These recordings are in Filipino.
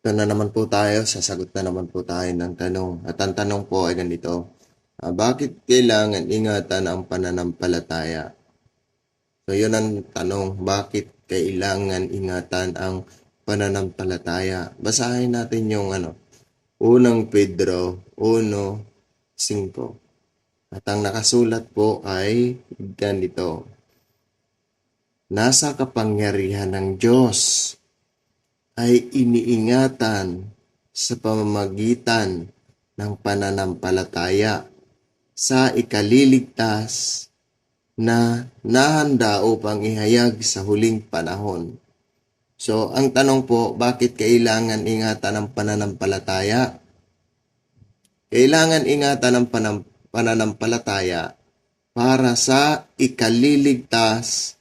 Ito na naman po tayo, sasagot na naman po tayo ng tanong. At ang tanong po ay ganito, bakit kailangan ingatan ang pananampalataya? So yun ang tanong, bakit kailangan ingatan ang pananampalataya? Basahin natin yung unang Pedro 1:5. At ang nakasulat po ay ganito, nasa kapangyarihan ng Diyos ay iniingatan sa pamamagitan ng pananampalataya sa ikaliligtas na nahanda upang ihayag sa huling panahon. So, ang tanong po, bakit kailangan ingatan ang pananampalataya? Kailangan ingatan ang pananampalataya para sa ikaliligtas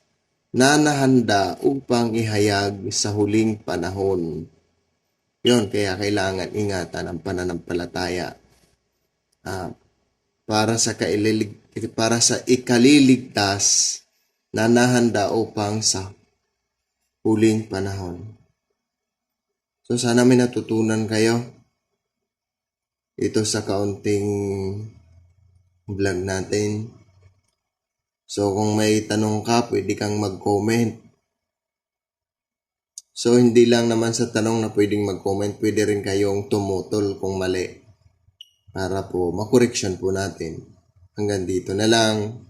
na nahanda upang ihayag sa huling panahon. Yun, kaya kailangan ingatan ang pananampalataya. Para sa ikaliligtas na nahanda upang sa huling panahon. So sana may natutunan kayo ito sa kaunting vlog natin. So kung may tanong ka, pwede kang mag-comment. So hindi lang naman sa tanong na pwedeng mag-comment, pwede rin kayong tumutol kung mali para po makoreksyon po natin. Hanggang dito na lang.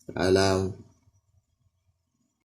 Paalam.